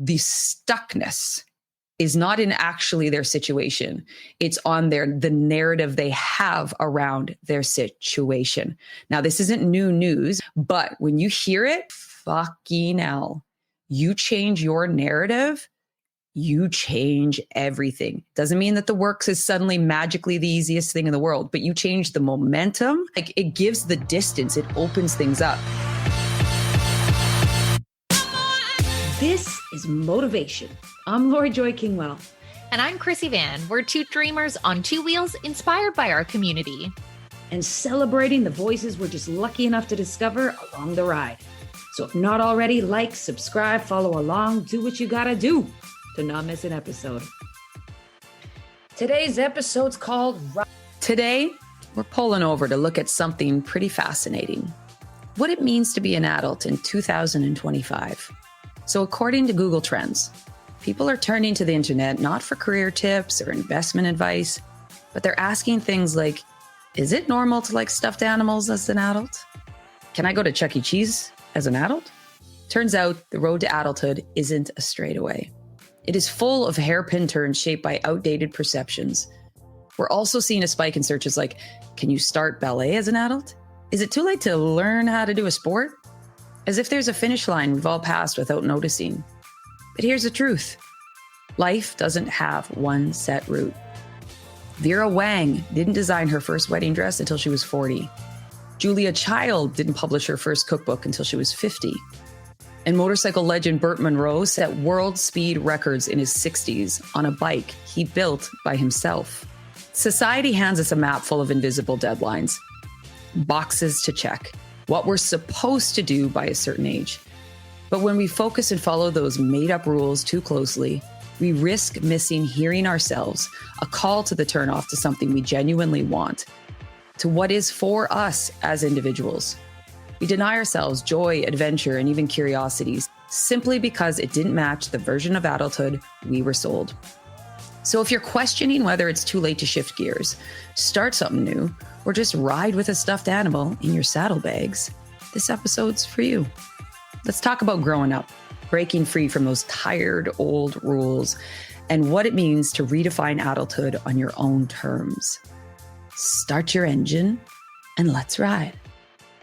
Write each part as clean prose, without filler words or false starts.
the stuckness is not in actually their situation. It's on the narrative they have around their situation. Now, this isn't new news, but when you hear it, fucking hell, you change your narrative, you change everything. Doesn't mean that the works is suddenly magically the easiest thing in the world, but you change the momentum. Like, it gives the distance, it opens things up. This is Motivation. I'm Laurie Joy Kingwell. And I'm Krissy Vann. We're two dreamers on two wheels inspired by our community. And celebrating the voices we're just lucky enough to discover along the ride. So if not already, like, subscribe, follow along, do what you gotta do to not miss an episode. Today's episode's called... Today, we're pulling over to look at something pretty fascinating. What it means to be an adult in 2025. So according to Google Trends, people are turning to the internet not for career tips or investment advice, but they're asking things like, is it normal to like stuffed animals as an adult? Can I go to Chuck E. Cheese as an adult? Turns out the road to adulthood isn't a straightaway. It is full of hairpin turns shaped by outdated perceptions. We're also seeing a spike in searches like, can you start ballet as an adult? Is it too late to learn how to do a sport? As if there's a finish line we've all passed without noticing. But here's the truth. Life doesn't have one set route. Vera Wang didn't design her first wedding dress until she was 40. Julia Child didn't publish her first cookbook until she was 50. And motorcycle legend Burt Munro set world speed records in his 60s on a bike he built by himself. Society hands us a map full of invisible deadlines, boxes to check, what we're supposed to do by a certain age. But when we focus and follow those made-up rules too closely, we risk missing hearing ourselves, a call to the turnoff to something we genuinely want, to what is for us as individuals. We deny ourselves joy, adventure, and even curiosities simply because it didn't match the version of adulthood we were sold. So if you're questioning whether it's too late to shift gears, start something new, or just ride with a stuffed animal in your saddlebags, this episode's for you. Let's talk about growing up, breaking free from those tired old rules, and what it means to redefine adulthood on your own terms. Start your engine and let's ride.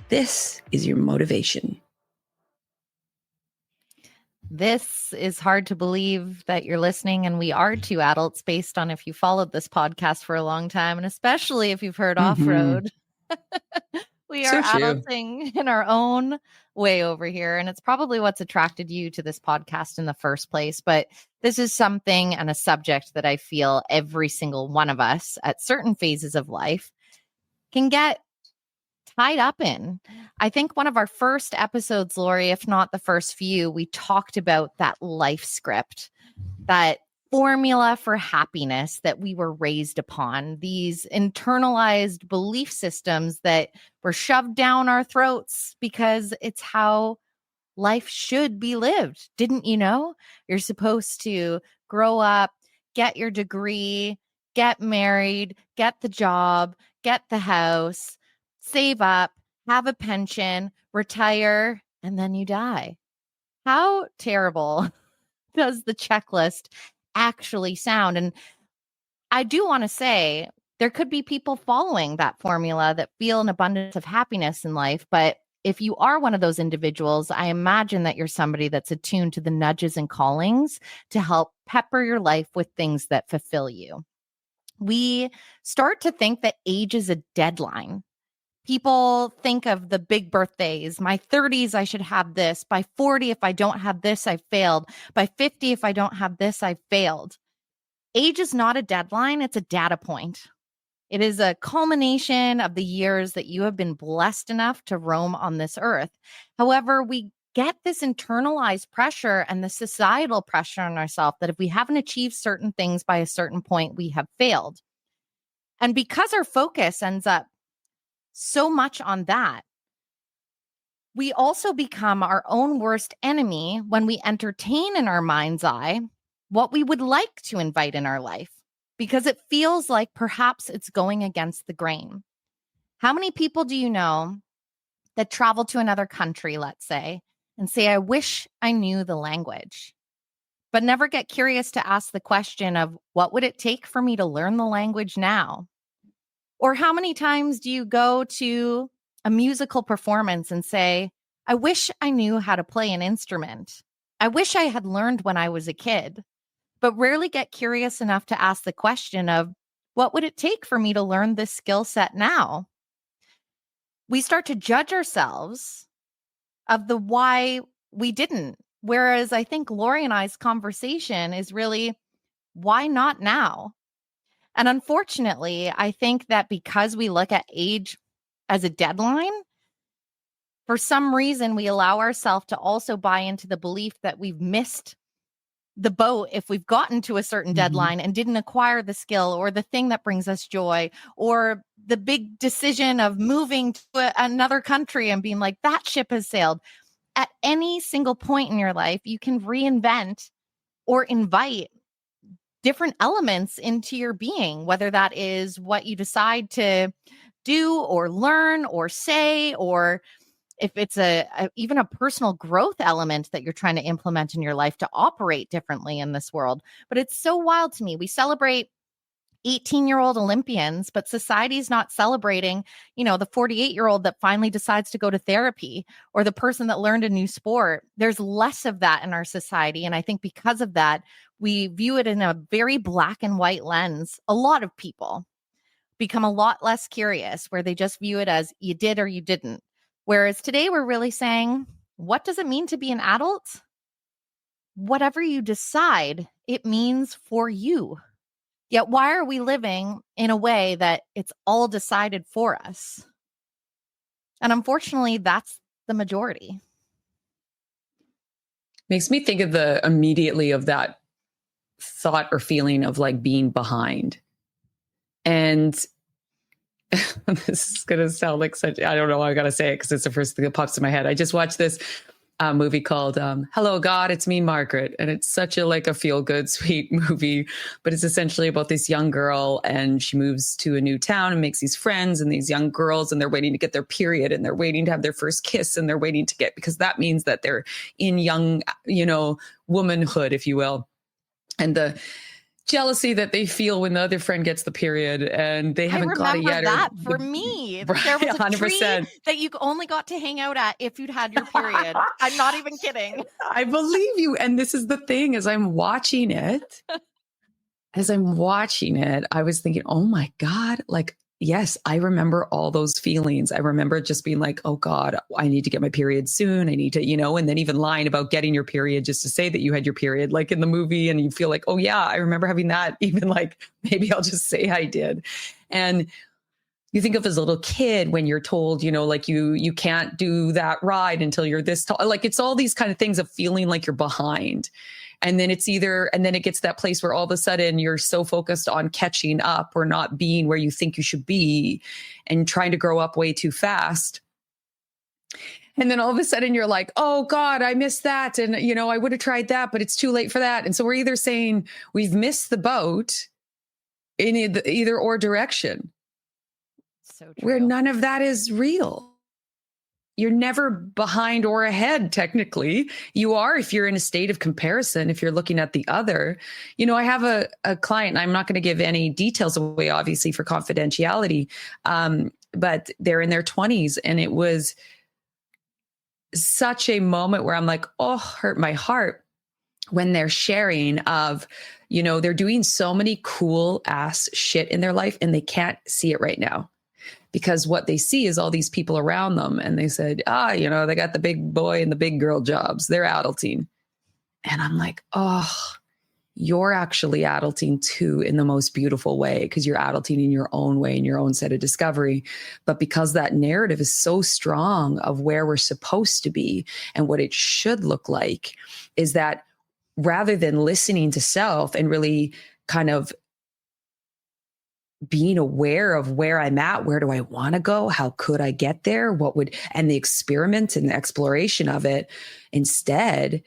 This is your motivation. This is hard to believe that you're listening, and we are two adults based on if you followed this podcast for a long time, and especially if you've heard off-road. We are adulting in our own way over here, and it's probably what's attracted you to this podcast in the first place. But this is something and a subject that I feel every single one of us at certain phases of life can get tied up in. I think one of our first episodes, Laurie, if not the first few, we talked about that life script, that formula for happiness that we were raised upon, these internalized belief systems that were shoved down our throats because it's how life should be lived. Didn't you know? You're supposed to grow up, get your degree, get married, get the job, get the house, save up, have a pension, retire, and then you die. How terrible does the checklist actually sound? And I do want to say there could be people following that formula that feel an abundance of happiness in life. But if you are one of those individuals, I imagine that you're somebody that's attuned to the nudges and callings to help pepper your life with things that fulfill you. We start to think that age is a deadline. People think of the big birthdays. My 30s, I should have this. By 40, if I don't have this, I failed. By 50, if I don't have this, I failed. Age is not a deadline. It's a data point. It is a culmination of the years that you have been blessed enough to roam on this earth. However, we get this internalized pressure and the societal pressure on ourselves that if we haven't achieved certain things by a certain point, we have failed. And because our focus ends up so much on that, we also become our own worst enemy when we entertain in our mind's eye what we would like to invite in our life, because it feels like perhaps it's going against the grain. How many people do you know that travel to another country, let's say, and say, I wish I knew the language? but never get curious to ask the question of what would it take for me to learn the language now? Or how many times do you go to a musical performance and say, I wish I knew how to play an instrument. I wish I had learned when I was a kid, but rarely get curious enough to ask the question of what would it take for me to learn this skill set now? We start to judge ourselves of the why we didn't. Whereas I think Laurie and I's conversation is really, why not now? And unfortunately, I think that because we look at age as a deadline, for some reason, we allow ourselves to also buy into the belief that we've missed the boat if we've gotten to a certain deadline and didn't acquire the skill or the thing that brings us joy, or the big decision of moving to another country and being like, that ship has sailed. At any single point in your life, you can reinvent or invite different elements into your being, whether that is what you decide to do or learn or say, or if it's even a personal growth element that you're trying to implement in your life to operate differently in this world. But it's so wild to me. We celebrate 18-year-old Olympians, but society's not celebrating, the 48-year-old that finally decides to go to therapy, or the person that learned a new sport. There's less of that in our society. And I think because of that, we view it in a very black and white lens. A lot of people become a lot less curious, where they just view it as you did or you didn't. Whereas today we're really saying, what does it mean to be an adult? Whatever you decide, it means for you. Yet why are we living in a way that it's all decided for us? And unfortunately, that's the majority. Makes me think of immediately of that thought or feeling of like being behind. And this is going to sound like such, I don't know why I got to say it because it's the first thing that pops in my head. I just watched this movie called Hello, God, It's Me, Margaret. And it's such a feel-good, sweet movie. But it's essentially about this young girl, and she moves to a new town and makes these friends and these young girls, and they're waiting to get their period, and they're waiting to have their first kiss, and they're waiting to get, because that means that they're in young, womanhood, if you will. And the jealousy that they feel when the other friend gets the period and they haven't got it yet. That for me, right, there was a 100%. tree that you only got to hang out at if you'd had your period. I'm not even kidding. I believe you. And this is the thing, as I'm watching it, I was thinking, oh my God, yes, I remember all those feelings. I remember just being like, oh God, I need to get my period soon. I need to, and then even lying about getting your period just to say that you had your period, like in the movie. And you feel like, oh yeah, I remember having that. Even maybe I'll just say I did. And you think of as a little kid when you're told, you can't do that ride until you're this tall. It's all these kind of things of feeling like you're behind. And then and then it gets to that place where all of a sudden you're so focused on catching up or not being where you think you should be and trying to grow up way too fast. And then all of a sudden you're like, oh God, I missed that. And, I would have tried that, but it's too late for that. And so we're either saying we've missed the boat in either or direction. So true. Where none of that is real. You're never behind or ahead, technically. You are if you're in a state of comparison, if you're looking at the other. I have a client, and I'm not going to give any details away, obviously, for confidentiality, but they're in their 20s. And it was such a moment where I'm like, oh, hurt my heart when they're sharing of, they're doing so many cool ass shit in their life and they can't see it right now. Because what they see is all these people around them. And they said, they got the big boy and the big girl jobs. They're adulting. And I'm like, oh, you're actually adulting too in the most beautiful way, because you're adulting in your own way, in your own set of discovery. But because that narrative is so strong of where we're supposed to be and what it should look like, is that rather than listening to self and really kind of being aware of where I'm at, where do I want to go? How could I get there? And the experiment and the exploration of it. Instead,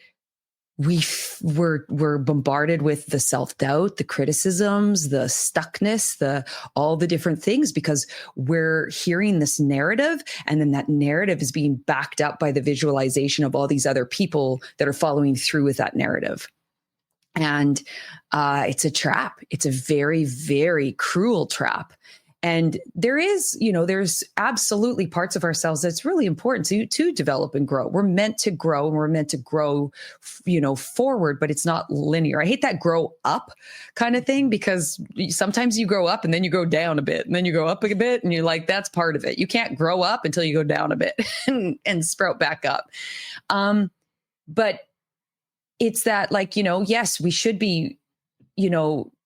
we're bombarded with the self-doubt, the criticisms, the stuckness, all the different things, because we're hearing this narrative, and then that narrative is being backed up by the visualization of all these other people that are following through with that narrative. And it's a trap. It's a very, very cruel trap. And there is, there's absolutely parts of ourselves that's really important to develop and grow. We're meant to grow, and we're meant to grow, forward, but it's not linear. I hate that grow up kind of thing, because sometimes you grow up and then you go down a bit and then you go up a bit, and you're like, that's part of it. You can't grow up until you go down a bit and sprout back up. But it's that, like, yes, we should be,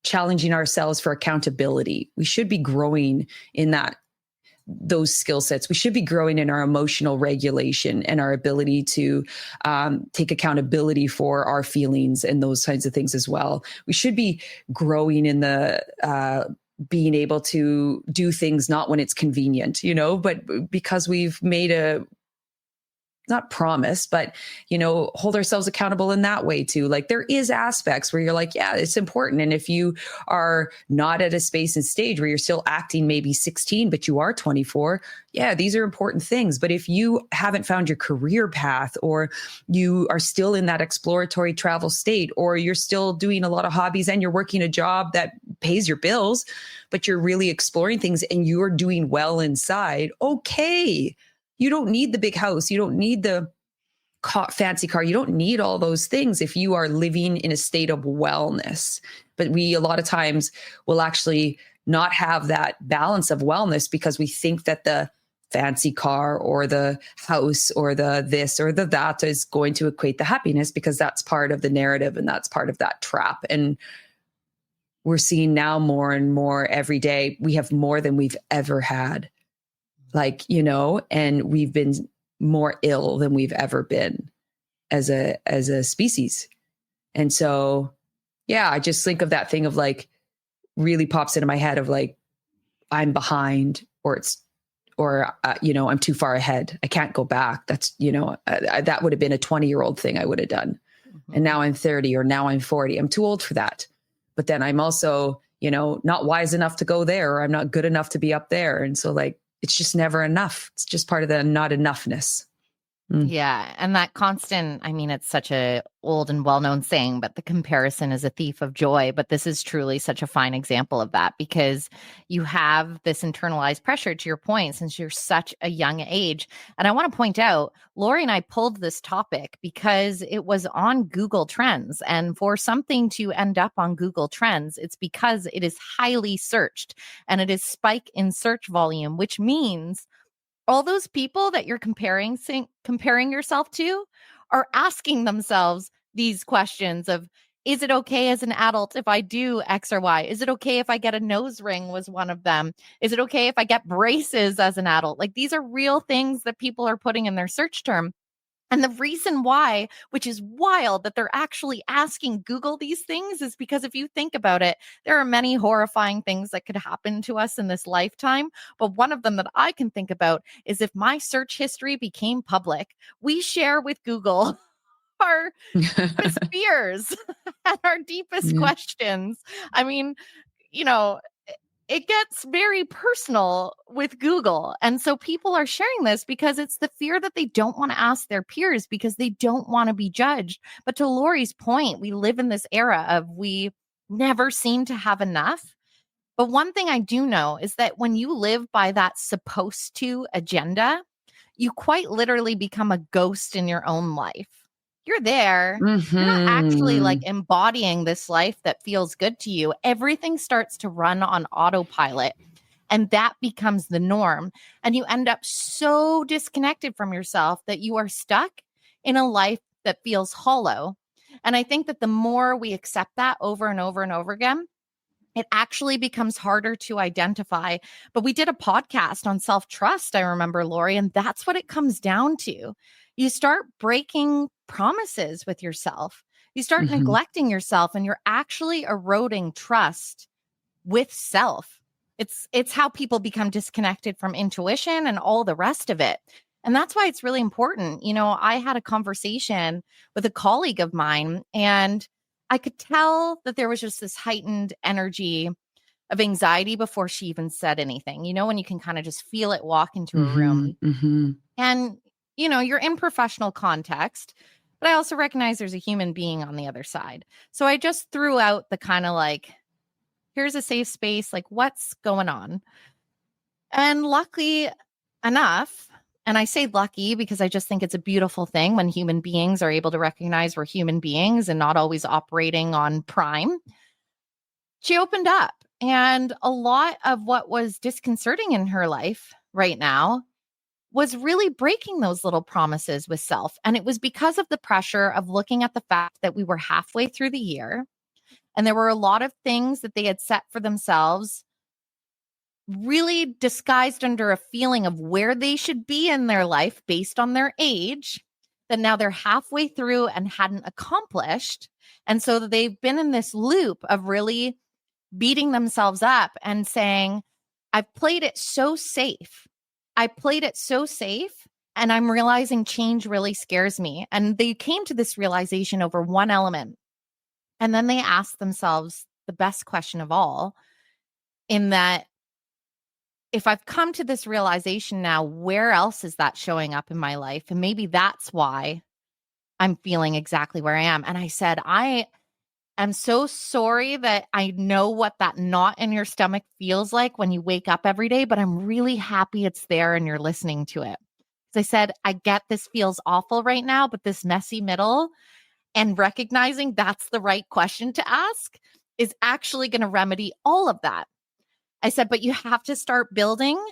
challenging ourselves for accountability. We should be growing in those skill sets. We should be growing in our emotional regulation and our ability to take accountability for our feelings and those kinds of things as well. We should be growing in the being able to do things not when it's convenient, but because we've made not promise, but, hold ourselves accountable in that way too. Like, there is aspects where you're like, yeah, it's important. And if you are not at a space and stage where you're still acting maybe 16, but you are 24, yeah, these are important things. But if you haven't found your career path, or you are still in that exploratory travel state, or you're still doing a lot of hobbies and you're working a job that pays your bills, but you're really exploring things and you're doing well inside, okay. You don't need the big house. You don't need the fancy car. You don't need all those things if you are living in a state of wellness. But we, a lot of times, will actually not have that balance of wellness because we think that the fancy car or the house or the this or the that is going to equate the happiness, because that's part of the narrative and that's part of that trap. And we're seeing now more and more every day, we have more than we've ever had. And we've been more ill than we've ever been as a species. And so, yeah, I just think of that thing of, like, really pops into my head of, like, I'm behind, or I'm too far ahead. I can't go back. That's, that would have been a 20-year-old thing I would have done. Mm-hmm. And now I'm 30, or now I'm 40. I'm too old for that. But then I'm also, not wise enough to go there, or I'm not good enough to be up there. And so, like, it's just never enough. It's just part of the not enoughness. Yeah. And that constant, it's such a old and well-known saying, but the comparison is a thief of joy. But this is truly such a fine example of that, because you have this internalized pressure, to your point, since you're such a young age. And I want to point out, Laurie and I pulled this topic because it was on Google Trends. And for something to end up on Google Trends, it's because it is highly searched and it is spike in search volume, which means all those people that you're comparing yourself to are asking themselves these questions of, is it okay as an adult if I do X or Y? Is it okay if I get a nose ring, was one of them. Is it okay if I get braces as an adult? Like, these are real things that people are putting in their search term. And the reason why, which is wild, that they're actually asking Google these things, is because if you think about it, there are many horrifying things that could happen to us in this lifetime. But one of them that I can think about is, if my search history became public, we share with Google our deepest fears and our deepest questions. It gets very personal with Google. And so people are sharing this because it's the fear that they don't want to ask their peers, because they don't want to be judged. But to Laurie's point, we live in this era of, we never seem to have enough. But one thing I do know is that when you live by that supposed to agenda, you quite literally become a ghost in your own life. You're there. Mm-hmm. You're not actually, like, embodying this life that feels good to you. Everything starts to run on autopilot, and that becomes the norm. And you end up so disconnected from yourself that you are stuck in a life that feels hollow. And I think that the more we accept that over and over and over again, it actually becomes harder to identify. But we did a podcast on self-trust, I remember, Laurie, and that's what it comes down to. You start breaking promises with yourself. You start neglecting yourself, and you're actually eroding trust with self. It's how people become disconnected from intuition and all the rest of it. And that's why it's really important. I had a conversation with a colleague of mine, and I could tell that there was just this heightened energy of anxiety before she even said anything. When you can kind of just feel it walk into a room. And you're in professional context. But I also recognize there's a human being on the other side. So I just threw out the kind of like, here's a safe space, like what's going on? And luckily enough, and I say lucky because I just think it's a beautiful thing when human beings are able to recognize we're human beings and not always operating on prime. She opened up, and a lot of what was disconcerting in her life right now was really breaking those little promises with self. And it was because of the pressure of looking at the fact that we were halfway through the year and there were a lot of things that they had set for themselves really disguised under a feeling of where they should be in their life based on their age, that now they're halfway through and hadn't accomplished. And so they've been in this loop of really beating themselves up and saying, I've played it so safe. I played it so safe, and I'm realizing change really scares me. And they came to this realization over one element. And then they asked themselves the best question of all, in that, if I've come to this realization now, where else is that showing up in my life? And maybe that's why I'm feeling exactly where I am. And I said, I am so sorry that I know what that knot in your stomach feels like when you wake up every day, but I'm really happy it's there and you're listening to it. As I said, I get this feels awful right now, but this messy middle and recognizing that's the right question to ask is actually going to remedy all of that. I said, but you have to start building,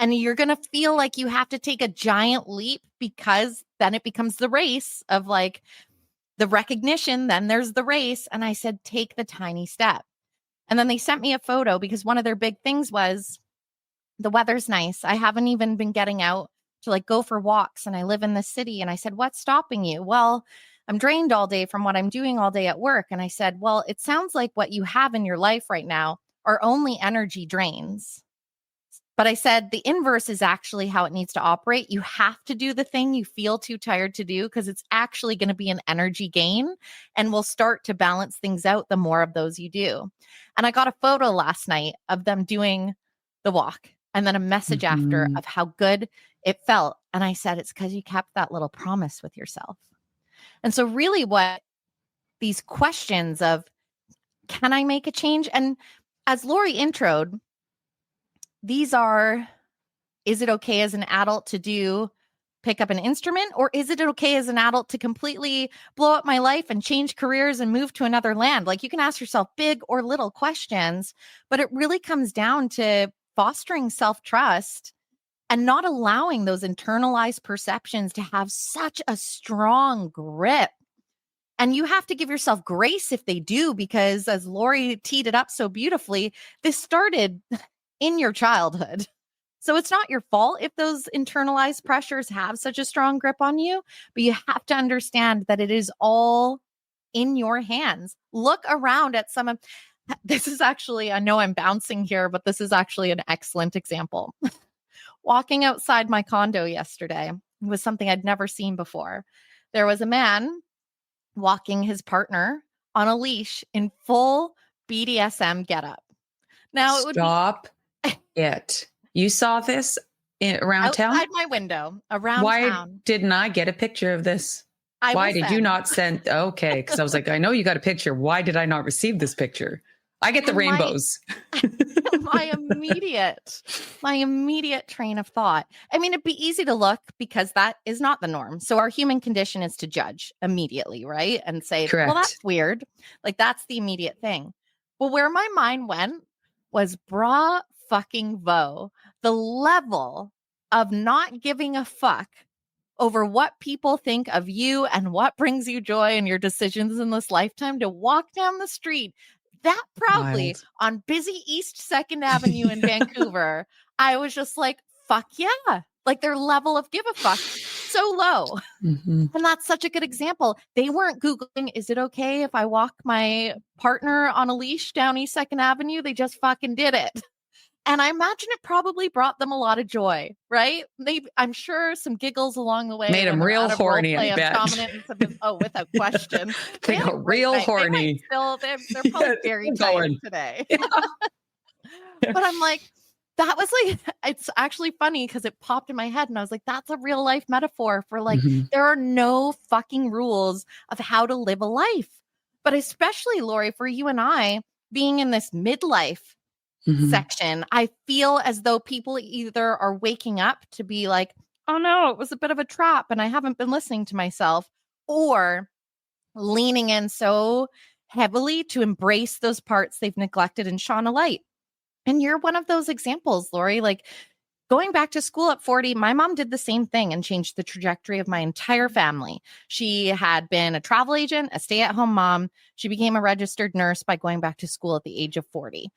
and you're going to feel like you have to take a giant leap, because then it becomes the race of like the recognition, then there's the race. And I said, take the tiny step. And then they sent me a photo because one of their big things was the weather's nice. I haven't even been getting out to like go for walks, and I live in the city. And I said, what's stopping you? Well, I'm drained all day from what I'm doing all day at work. And I said, well, it sounds like what you have in your life right now are only energy drains. But I said the inverse is actually how it needs to operate. You have to do the thing you feel too tired to do, because it's actually going to be an energy gain, and will start to balance things out the more of those you do. And I got a photo last night of them doing the walk, and then a message after of how good it felt. And I said, it's because you kept that little promise with yourself. And so really what these questions of, can I make a change? And as Laurie introed, these are, is it okay as an adult to pick up an instrument? Or is it okay as an adult to completely blow up my life and change careers and move to another land? Like, you can ask yourself big or little questions, but it really comes down to fostering self-trust and not allowing those internalized perceptions to have such a strong grip. And you have to give yourself grace if they do, because as Laurie teed it up so beautifully, this started in your childhood. So it's not your fault if those internalized pressures have such a strong grip on you, but you have to understand that it is all in your hands. Look around at some of this. Is actually, I know I'm bouncing here, but this is actually an excellent example. Walking outside my condo yesterday was something I'd never seen before. There was a man walking his partner on a leash in full BDSM getup. Now it would Stop it. You saw this around outside town? my window, around Why town. didn't I get a picture of this? Why did you not send? Okay, because I was like, I know you got a picture. Why did I not receive this picture? I get the rainbows. My immediate train of thought. I mean, it'd be easy to look because that is not the norm. So our human condition is to judge immediately, right? And say, Correct. well, that's weird. Like, that's the immediate thing. Well, where my mind went was bra fucking vo. The level of not giving a fuck over what people think of you and what brings you joy and your decisions in this lifetime, to walk down the street that proudly on busy East 2nd Avenue in Vancouver. I was just like, fuck yeah. Like, their level of give a fuck so low. And that's such a good example. They weren't Googling, is it okay if I walk my partner on a leash down East 2nd Avenue? They just fucking did it. And I imagine it probably brought them a lot of joy, right? I'm sure some giggles along the way. Made them real horny, I bet. Without question. They got real horny. They're probably very tired today. But I'm like, that was like, it's actually funny because it popped in my head and I was like, that's a real life metaphor for like, there are no fucking rules of how to live a life. But especially, Laurie, for you and I being in this midlife section, I feel as though people either are waking up to be like, oh no, it was a bit of a trap and I haven't been listening to myself, or leaning in so heavily to embrace those parts they've neglected and shone a light. And you're one of those examples, Laurie. Like going back to school at 40, my mom did the same thing and changed the trajectory of my entire family. She had been a travel agent, a stay-at-home mom. She became a registered nurse by going back to school at the age of 40.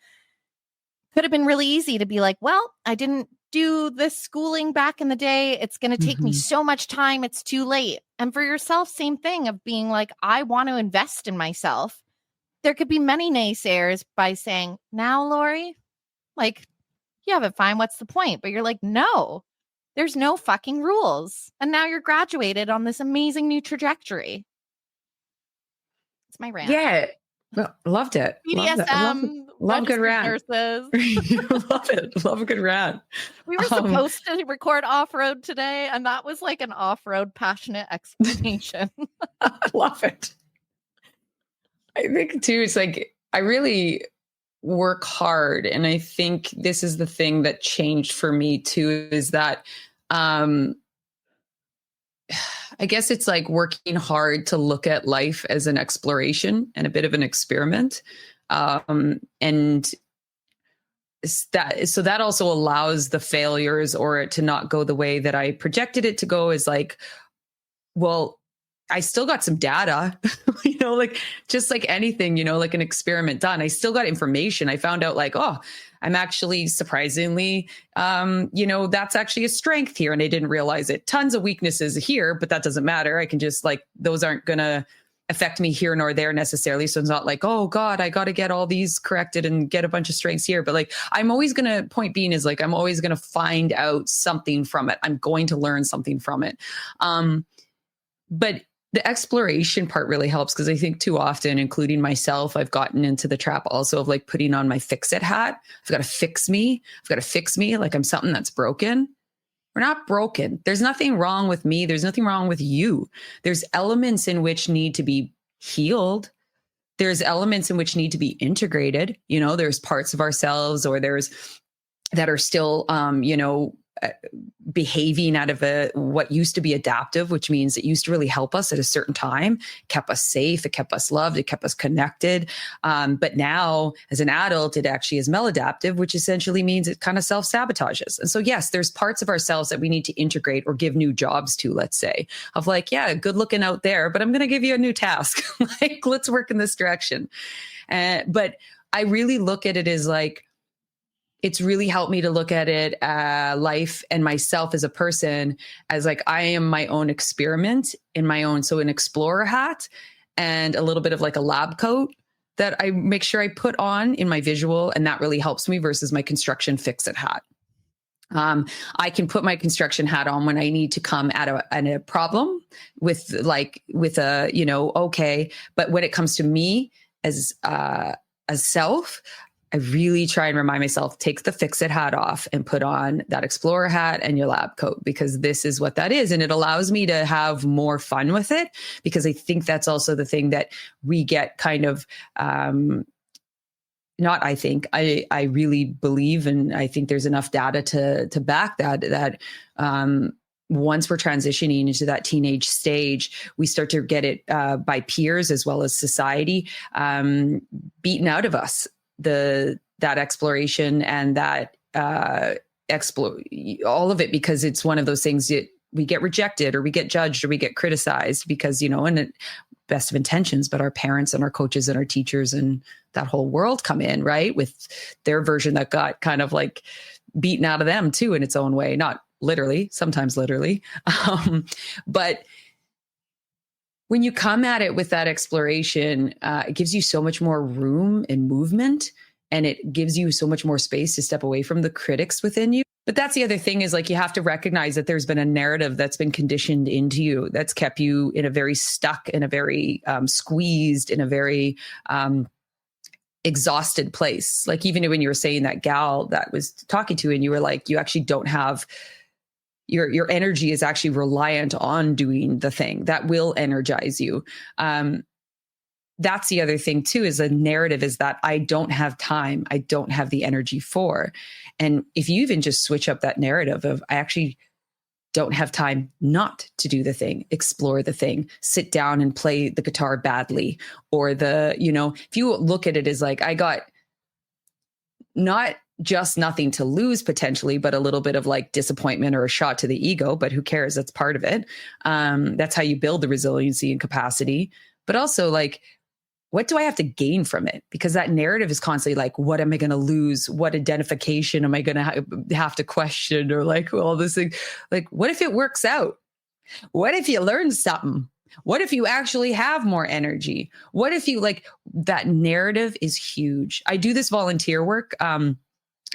Could have been really easy to be like, well, I didn't do this schooling back in the day. It's going to take me so much time. It's too late. And for yourself, same thing of being like, I want to invest in myself. There could be many naysayers by saying, now, Laurie, like, you have it fine. What's the point? But you're like, no, there's no fucking rules. And now you're graduated on this amazing new trajectory. It's my rant. Yeah. Well, loved it. BDSM, love good rant. Nurses. Love it. Love a good rant. We were supposed to record off-road today, and that was like an off-road passionate explanation. I love it. I think too, it's like, I really work hard. And I think this is the thing that changed for me too, is that, I guess it's like working hard to look at life as an exploration and a bit of an experiment. And that also allows the failures or it to not go the way that I projected it to go, is like, well, I still got some data, like just like anything, like an experiment done. I still got information. I found out like, oh, I'm actually surprisingly, that's actually a strength here. And I didn't realize it. Tons of weaknesses here, but that doesn't matter. I can just like, those aren't going to affect me here nor there necessarily. So it's not like, oh God, I got to get all these corrected and get a bunch of strengths here. But like, I'm always going to, point being is like, I'm always going to find out something from it. I'm going to learn something from it. But the exploration part really helps, because I think too often, including myself, I've gotten into the trap also of like putting on my fix-it hat. I've got to fix me. I've got to fix me like I'm something that's broken. We're not broken. There's nothing wrong with me. There's nothing wrong with you. There's elements in which need to be healed. There's elements in which need to be integrated. There's parts of ourselves or that are still, behaving out of what used to be adaptive, which means it used to really help us at a certain time, kept us safe, it kept us loved, it kept us connected. But now as an adult, it actually is maladaptive, which essentially means it kind of self-sabotages. And so, yes, there's parts of ourselves that we need to integrate or give new jobs to, let's say, of like, yeah, good looking out there, but I'm going to give you a new task. Like, let's work in this direction. But I really look at it as like, it's really helped me to look at it, life and myself as a person, as like, I am my own experiment in my own. So an explorer hat and a little bit of like a lab coat that I make sure I put on in my visual. And that really helps me versus my construction fix-it hat. I can put my construction hat on when I need to come at a problem with a, okay. But when it comes to me as self, I really try and remind myself, take the fix-it hat off and put on that explorer hat and your lab coat, because this is what that is. And it allows me to have more fun with it, because I think that's also the thing that we get kind of, I really believe, and I think there's enough data to back that once we're transitioning into that teenage stage, we start to get it by peers as well as society beaten out of us. That exploration and that all of it, because it's one of those things that we get rejected or we get judged or we get criticized because, and best of intentions, but our parents and our coaches and our teachers and that whole world come in, right, with their version that got kind of like beaten out of them too in its own way, not literally, sometimes literally. But when you come at it with that exploration, it gives you so much more room and movement, and it gives you so much more space to step away from the critics within you. But that's the other thing, is like, you have to recognize that there's been a narrative that's been conditioned into you that's kept you in a very stuck, in a very squeezed, in a very exhausted place. Like even when you were saying that gal that was talking to you and you were like, you actually don't have your energy is actually reliant on doing the thing that will energize you. That's the other thing too, is a narrative is that I don't have time. I don't have the energy for. And if you even just switch up that narrative of I actually don't have time not to do the thing, explore the thing, sit down and play the guitar badly, or if you look at it as like, I got not just nothing to lose potentially, but a little bit of like disappointment or a shot to the ego, but who cares? That's part of it. That's how you build the resiliency and capacity, but also like, what do I have to gain from it? Because that narrative is constantly like, what am I going to lose? What identification am I going to have to question? Or like, well, this thing, like, what if it works out? What if you learn something? What if you actually have more energy? What if you like that narrative is huge. I do this volunteer work.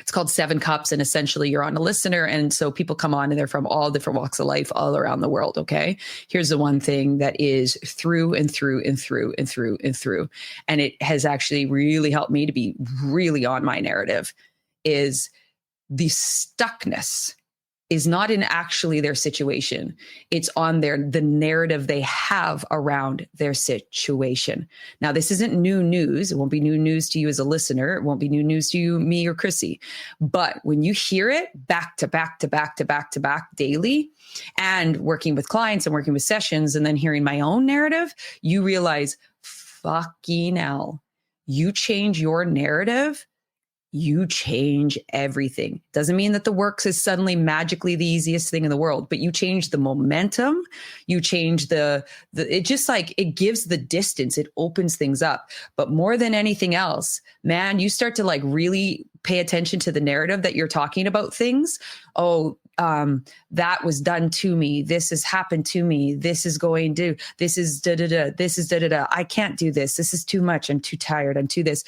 It's called 7 Cups. And essentially you're on a listener. And so people come on and they're from all different walks of life all around the world. Okay. Here's the one thing that is through and through and through and through and through. And it has actually really helped me to be really on my narrative is the stuckness is not in actually their situation. It's on the narrative they have around their situation. Now, this isn't new news. It won't be new news to you as a listener. It won't be new news to you, me or Krissy. But when you hear it back to back to back to back to back daily, and working with clients and working with sessions, and then hearing my own narrative, you realize, fucking hell, you change your narrative, you change everything. Doesn't mean that the works is suddenly magically the easiest thing in the world, but you change the momentum, you change it just like it gives the distance, it opens things up. But more than anything else, man, you start to like really pay attention to the narrative that you're talking about things. Oh, that was done to me. This has happened to me. This is going to, this is da-da-da. This is da-da-da. I can't do this. This is too much. I'm too tired. I'm too this.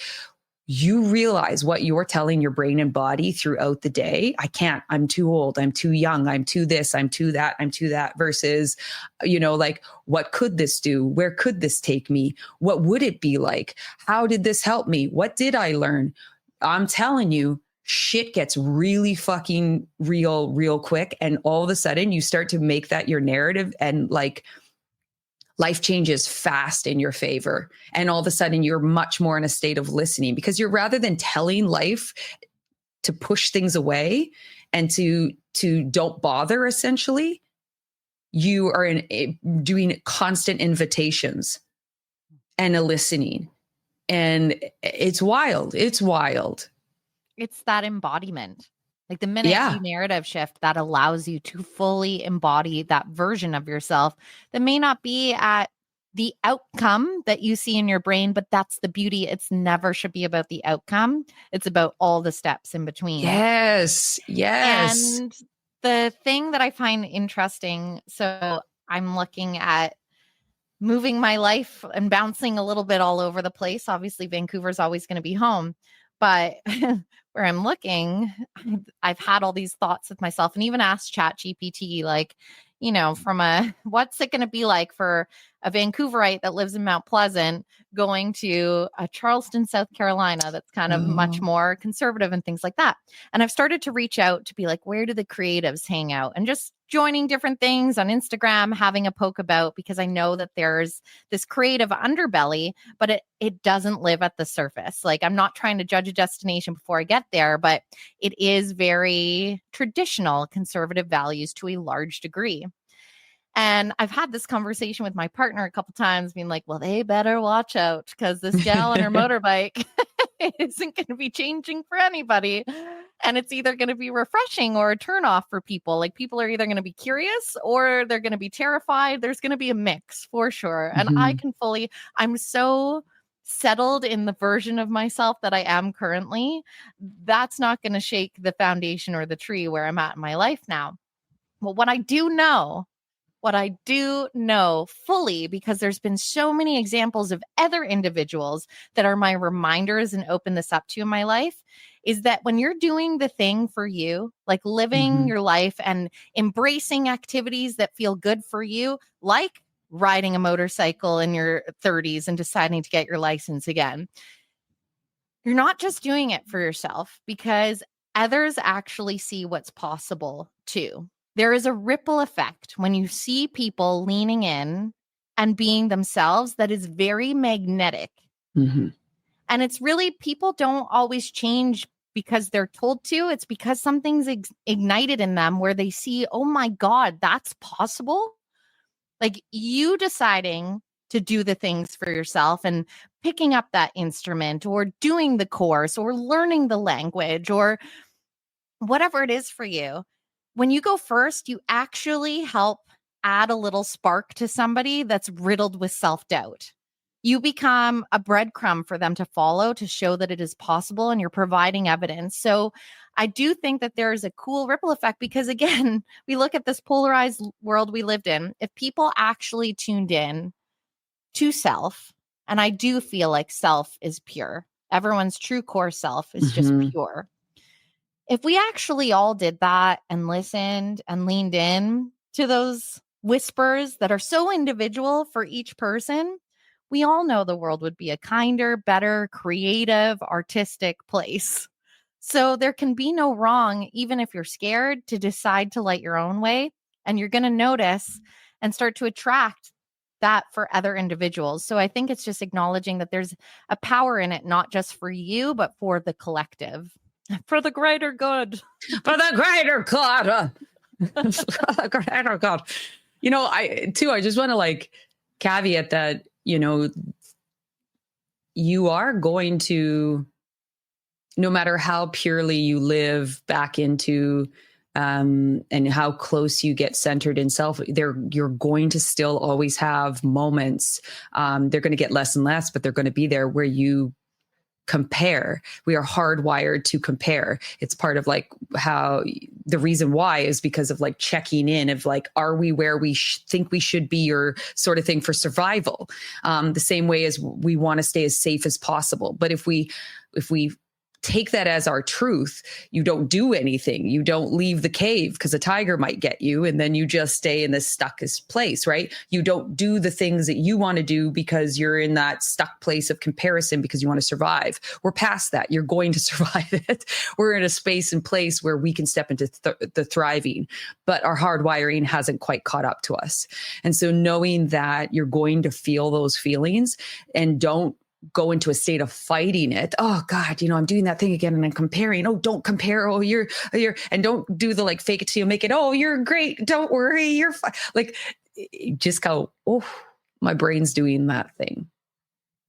You realize what you're telling your brain and body throughout the day. I can't, I'm too old, I'm too young, I'm too this, I'm too that, I'm too that, versus, like, what could this do? Where could this take me? What would it be like? How did this help me? What did I learn? I'm telling you, shit gets really fucking real quick. And all of a sudden you start to make that your narrative, and like, life changes fast in your favor. And all of a sudden you're much more in a state of listening, because you're, rather than telling life to push things away and to don't bother, essentially, you are doing constant invitations and a listening. And it's wild. It's wild. It's that embodiment. Like the minute you narrative shift, that allows you to fully embody that version of yourself that may not be at the outcome that you see in your brain, but that's the beauty. It's never should be about the outcome. It's about all the steps in between. Yes. And the thing that I find interesting, so I'm looking at moving my life and bouncing a little bit all over the place. Obviously, Vancouver's always going to be home, but where I'm looking, I've had all these thoughts with myself, and even asked ChatGPT, like, from what's it going to be like for a Vancouverite that lives in Mount Pleasant going to a Charleston, South Carolina, that's kind of much more conservative and things like that. And I've started to reach out to be like, where do the creatives hang out? And just joining different things on Instagram, having a poke about, because I know that there's this creative underbelly, but it doesn't live at the surface. Like, I'm not trying to judge a destination before I get there, but it is very traditional conservative values to a large degree. And I've had this conversation with my partner a couple times, being like, well, they better watch out, because this gal on her motorbike isn't going to be changing for anybody. And it's either going to be refreshing or a turnoff for people. Like, people are either going to be curious or they're going to be terrified. There's going to be a mix for sure. And I'm so settled in the version of myself that I am currently. That's not going to shake the foundation or the tree where I'm at in my life now. But what I do know fully, because there's been so many examples of other individuals that are my reminders and open this up to in my life, is that when you're doing the thing for you, like living your life and embracing activities that feel good for you, like riding a motorcycle in your 30s and deciding to get your license again, you're not just doing it for yourself, because others actually see what's possible too. There is a ripple effect when you see people leaning in and being themselves that is very magnetic. Mm-hmm. And it's really, people don't always change because they're told to. It's because something's ignited in them where they see, oh my God, that's possible. Like you deciding to do the things for yourself and picking up that instrument or doing the course or learning the language or whatever it is for you. When you go first, you actually help add a little spark to somebody that's riddled with self-doubt. You become a breadcrumb for them to follow to show that it is possible, and you're providing evidence. So I do think that there is a cool ripple effect because, again, we look at this polarized world we lived in. If people actually tuned in to self, and I do feel like self is pure. Everyone's true core self is just pure. If we actually all did that and listened and leaned in to those whispers that are so individual for each person, we all know the world would be a kinder, better, creative, artistic place. So there can be no wrong, even if you're scared, to decide to light your own way. And you're going to notice and start to attract that for other individuals. So I think it's just acknowledging that there's a power in it, not just for you, but for the collective, for the greater good. For the greater good. For the greater good. You know, I just want to like caveat that, you know, you are going to, no matter how purely you live back into and how close you get centered in self, you're going to still always have moments. They're going to get less and less, but they're going to be there where you compare. We are hardwired to compare. It's part of like how the reason why is because of like checking in of like, are we where we think we should be, or sort of thing for survival. The same way as we want to stay as safe as possible. But if we take that as our truth, you don't do anything. You don't leave the cave because a tiger might get you, and then you just stay in this stuckest place, right? You don't do the things that you want to do because you're in that stuck place of comparison because you want to survive. We're past that. You're going to survive it. We're in a space and place where we can step into the thriving, but our hardwiring hasn't quite caught up to us. And so knowing that you're going to feel those feelings, and don't go into a state of fighting it. Oh God, you know, I'm doing that thing again and I'm comparing. Oh, don't compare. Oh, you're, and don't do the like fake it till you make it. Oh, you're great. Don't worry. You're fine. Like just go, oh, my brain's doing that thing.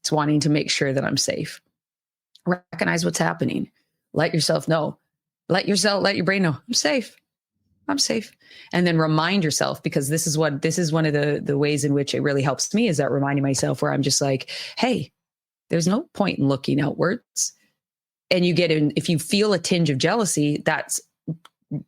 It's wanting to make sure that I'm safe. Recognize what's happening. Let yourself know. Let your brain know I'm safe. I'm safe. And then remind yourself, because this is one of the ways in which it really helps me, is that reminding myself where I'm just like, hey, there's no point in looking outwards. And you get in, if you feel a tinge of jealousy,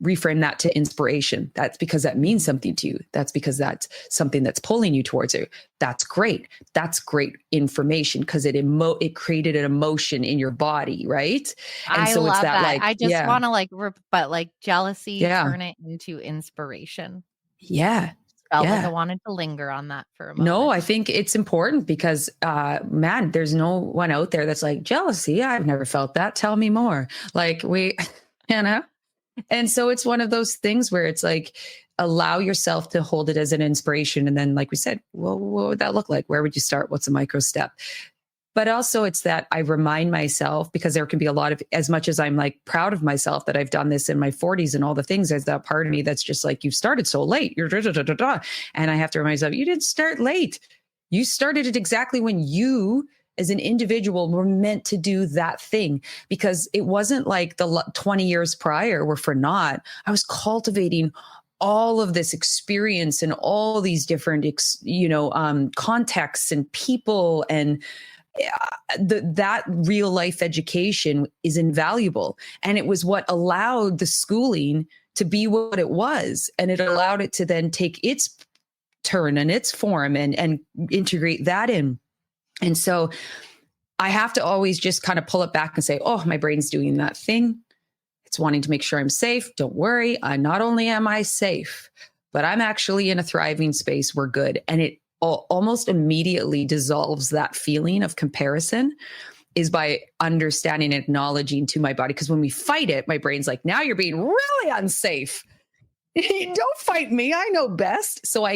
reframe that to inspiration. That's because that means something to you. That's because that's something that's pulling you towards it. That's great. That's great information because it created an emotion in your body, right? And I so love it's that. Like, I just want to but jealousy, turn it into inspiration. Yeah. Felt like I wanted to linger on that for a moment. No, I think it's important because, man, there's no one out there that's like, jealousy, I've never felt that. Tell me more. Like you know? And so it's one of those things where it's like, allow yourself to hold it as an inspiration. And then, like we said, well, what would that look like? Where would you start? What's a micro step? But also it's that I remind myself, because there can be a lot of, as much as I'm like proud of myself that I've done this in my 40s and all the things, there's that part of me that's just like, you started so late. You're and I have to remind myself, you didn't start late. You started it exactly when you as an individual were meant to do that thing, because it wasn't like the 20 years prior were for naught. I was cultivating all of this experience and all these different, contexts and people, and that real life education is invaluable. And it was what allowed the schooling to be what it was. And it allowed it to then take its turn and its form and integrate that in. And so I have to always just kind of pull it back and say, oh, my brain's doing that thing. It's wanting to make sure I'm safe. Don't worry. Not only am I safe, but I'm actually in a thriving space. We're good. And it almost immediately dissolves that feeling of comparison. is by understanding and acknowledging to my body. Because when we fight it, my brain's like, now you're being really unsafe. Don't fight me. I know best. So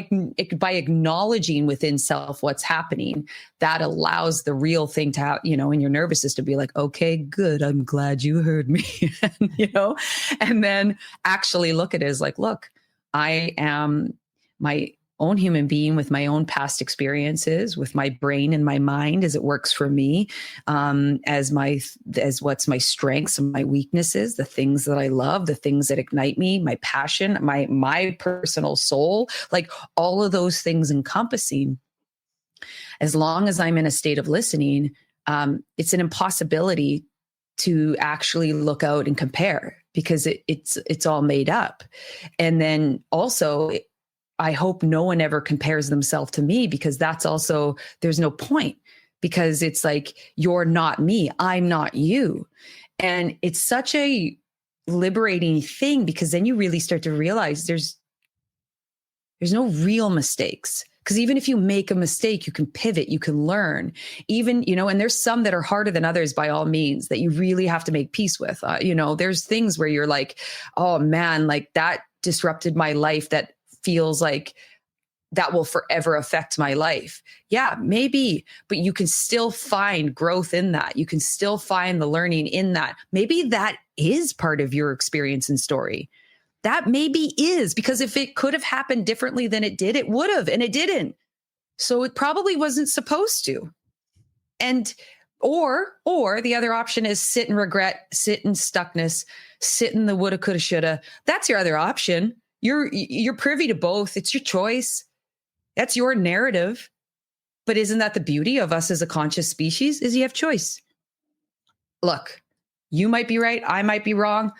by acknowledging within self what's happening, that allows the real thing to have, in your nervous system to be like, okay, good. I'm glad you heard me, and then actually look at it as like, look, I am my own human being with my own past experiences, with my brain and my mind as it works for me, as what's my strengths and my weaknesses, the things that I love, the things that ignite me, my passion, my personal soul, like all of those things encompassing. As long as I'm in a state of listening, it's an impossibility to actually look out and compare, because it's all made up. And then also, I hope no one ever compares themselves to me, because that's also, there's no point, because it's like, you're not me, I'm not you. And it's such a liberating thing, because then you really start to realize there's no real mistakes. Because even if you make a mistake, you can pivot, you can learn, even, and there's some that are harder than others by all means, that you really have to make peace with. There's things where you're like, oh man, like that disrupted my life, that feels like that will forever affect my life. Yeah, maybe, but you can still find growth in that. You can still find the learning in that. Maybe that is part of your experience and story. That maybe is, because if it could have happened differently than it did, it would have, and it didn't. So it probably wasn't supposed to. And or the other option is sit in regret, sit in stuckness, sit in the woulda, coulda, shoulda. That's your other option. You're privy to both. It's your choice. That's your narrative. But isn't that the beauty of us as a conscious species, is you have choice? Look, you might be right, I might be wrong,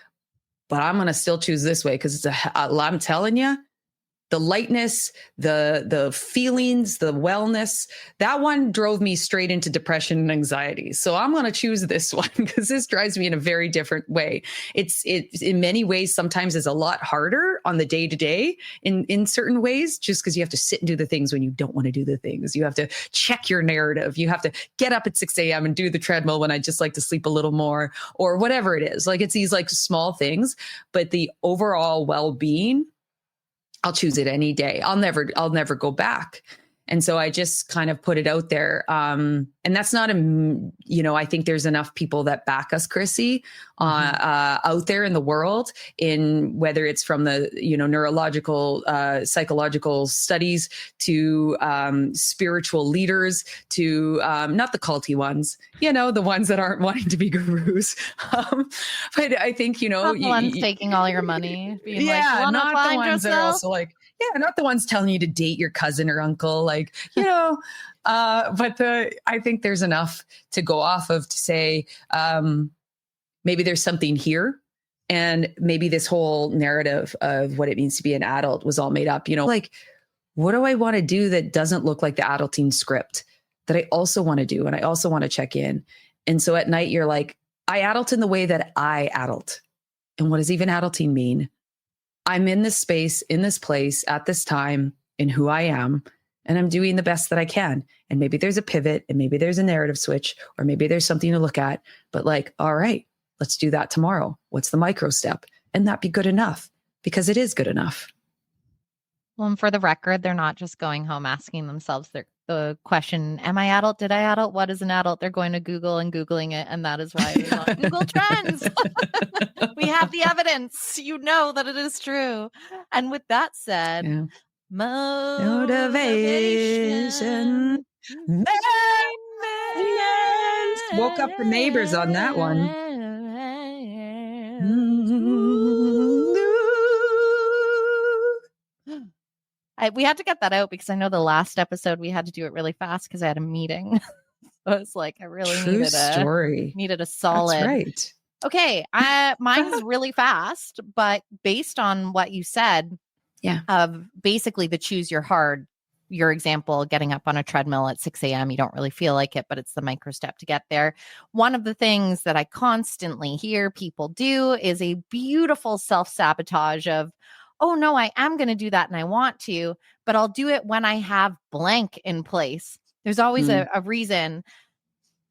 but I'm going to still choose this way, because I'm telling you, the lightness, the feelings, the wellness, that one drove me straight into depression and anxiety. So I'm going to choose this one, because this drives me in a very different way. It's in many ways, sometimes is a lot harder on the day to day in certain ways, just because you have to sit and do the things when you don't want to do the things. You have to check your narrative. You have to get up at 6 a.m. and do the treadmill when I just like to sleep a little more, or whatever it is. Like, it's these like small things, but the overall well-being, I'll choose it any day. I'll never go back. And so I just kind of put it out there. And that's not I think there's enough people that back us, Krissy, out there in the world, in whether it's from the, neurological, psychological studies to spiritual leaders to not the culty ones, the ones that aren't wanting to be gurus. But I think, not the ones taking all your money. Being not the ones that are also like, not the ones telling you to date your cousin or uncle, like, but I think there's enough to go off of to say, maybe there's something here, and maybe this whole narrative of what it means to be an adult was all made up, like, what do I want to do that doesn't look like the adulting script that I also want to do? And I also want to check in. And so at night, you're like, I adult in the way that I adult. And what does even adulting mean? I'm in this space, in this place, at this time, in who I am, and I'm doing the best that I can. And maybe there's a pivot, and maybe there's a narrative switch, or maybe there's something to look at. But like, all right, let's do that tomorrow. What's the micro step? And that be good enough, because it is good enough. Well, and for the record, they're not just going home asking themselves the question, am I adult? Did I adult? What is an adult? They're going to Google and Googling it. And that is why it is on Google Trends. We have the evidence. That it is true. And with that said, motivation. Woke up the neighbors on that one. We had to get that out, because I know the last episode we had to do it really fast because I had a meeting. So it's like I really needed a solid. That's right. Okay, mine's really fast, but based on what you said, of basically the choose your example, getting up on a treadmill at 6 a.m. You don't really feel like it, but it's the micro step to get there. One of the things that I constantly hear people do is a beautiful self-sabotage of, oh no, I am going to do that and I want to, but I'll do it when I have blank in place. There's always a reason.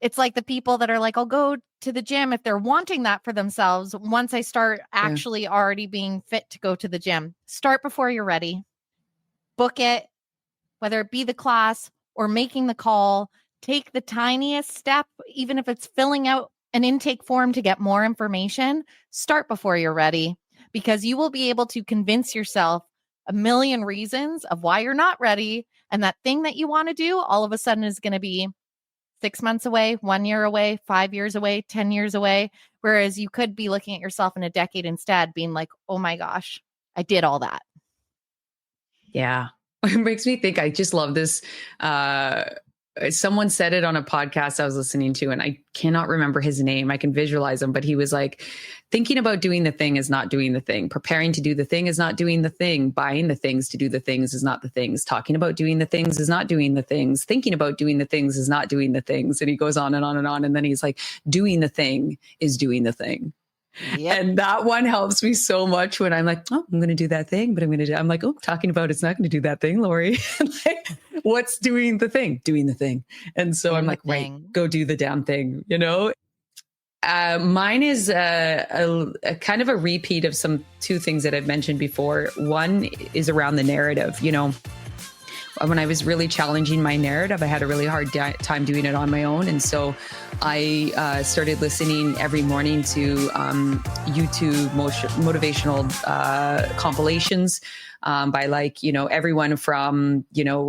It's like the people that are like, I'll go to the gym if they're wanting that for themselves. Once I start actually already being fit to go to the gym, start before you're ready. Book it, whether it be the class or making the call. Take the tiniest step, even if it's filling out an intake form to get more information. Start before you're ready, because you will be able to convince yourself a million reasons of why you're not ready. And that thing that you want to do all of a sudden is going to be 6 months away, 1 year away, 5 years away, 10 years away. Whereas you could be looking at yourself in a decade instead, being like, oh my gosh, I did all that. Yeah. It makes me think, I just love this. Someone said it on a podcast I was listening to, and I cannot remember his name. I can visualize him, but he was like, thinking about doing the thing is not doing the thing. Preparing to do the thing is not doing the thing. Buying the things to do the things is not the things. Talking about doing the things is not doing the things. Thinking about doing the things is not doing the things. And he goes on and on and on. And then he's like, doing the thing is doing the thing. Yep. And that one helps me so much when I'm like, oh, I'm going to do that thing, but I'm like, oh, talking about it's not going to do that thing, Laurie. Like, what's doing the thing? Doing the thing. And so I'm like, right, go do the damn thing, you know? Mine is a kind of a repeat of two things that I've mentioned before. One is around the narrative. You know, when I was really challenging my narrative, I had a really hard time doing it on my own. And so I started listening every morning to YouTube motivational compilations by everyone from,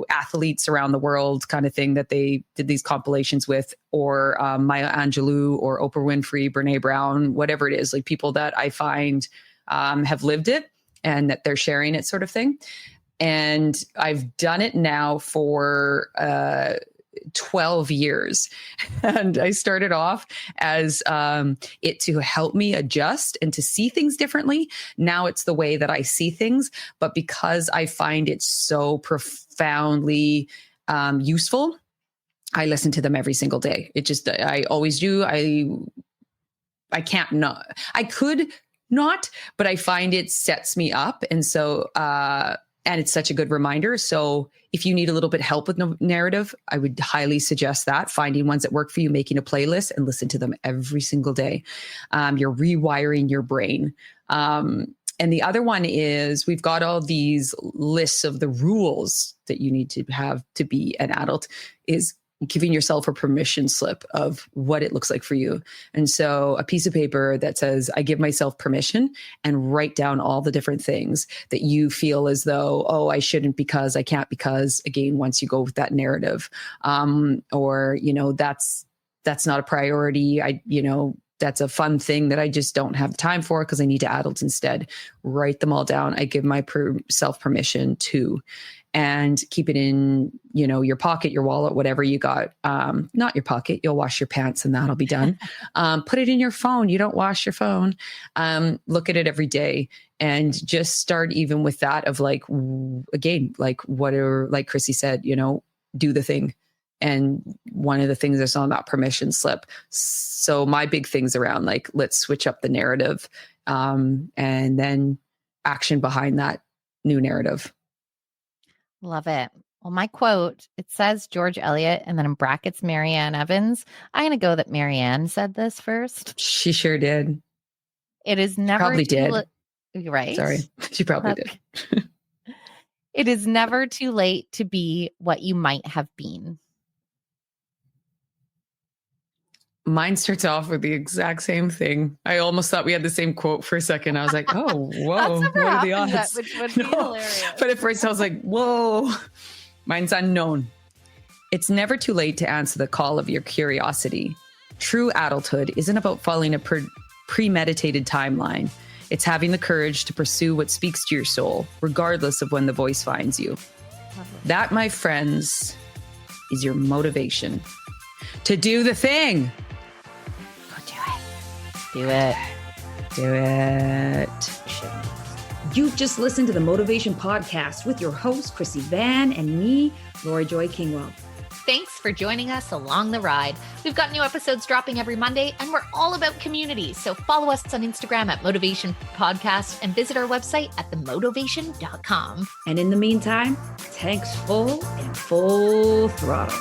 athletes around the world kind of thing that they did these compilations with, or Maya Angelou or Oprah Winfrey, Brene Brown, whatever it is, like people that I find have lived it and that they're sharing it sort of thing. And I've done it now for 12 years. And I started off as it to help me adjust and to see things differently. Now it's the way that I see things. But because I find it so profoundly useful, I listen to them every single day. I always do. I can't not. I could not, but I find it sets me up. And so, and it's such a good reminder. So if you need a little bit help with narrative, I would highly suggest that, finding ones that work for you, making a playlist and listen to them every single day. You're rewiring your brain. And the other one is, we've got all these lists of the rules that you need to have to be an adult, is giving yourself a permission slip of what it looks like for you. And so a piece of paper that says, I give myself permission, and write down all the different things that you feel as though, oh, I shouldn't because, I can't because, again, once you go with that narrative, or, that's not a priority. That's a fun thing that I just don't have time for because I need to adult instead. Write them all down. I give myself permission to, and keep it in, your pocket, your wallet, whatever you got. Not your pocket. You'll wash your pants and that'll be done. Put it in your phone. You don't wash your phone. Look at it every day, and just start even with that of like Krissy said, do the thing. And one of the things that's on that permission slip. So my big things around like, let's switch up the narrative, and then action behind that new narrative. Love it. Well, my quote, it says George Eliot, and then in brackets, Marianne Evans. I'm going to go that Marianne said this first. She sure did. It is never probably did. Right. Sorry. She probably did. It is never too late to be what you might have been. Mine starts off with the exact same thing. I almost thought we had the same quote for a second. I was like, oh, whoa, what are the odds? Which would be hilarious. But at first I was like, whoa, mine's unknown. It's never too late to answer the call of your curiosity. True adulthood isn't about following a premeditated timeline. It's having the courage to pursue what speaks to your soul, regardless of when the voice finds you. That, my friends, is your motivation to do the thing. Do it. Do it. You've just listened to the Motivation Podcast with your host, Krissy Vann, and me, Laurie Joy Kingwell. Thanks for joining us along the ride. We've got new episodes dropping every Monday, and we're all about community. So follow us on Instagram at Motivation Podcast and visit our website at themotivation.com. And in the meantime, tanks full and full throttle.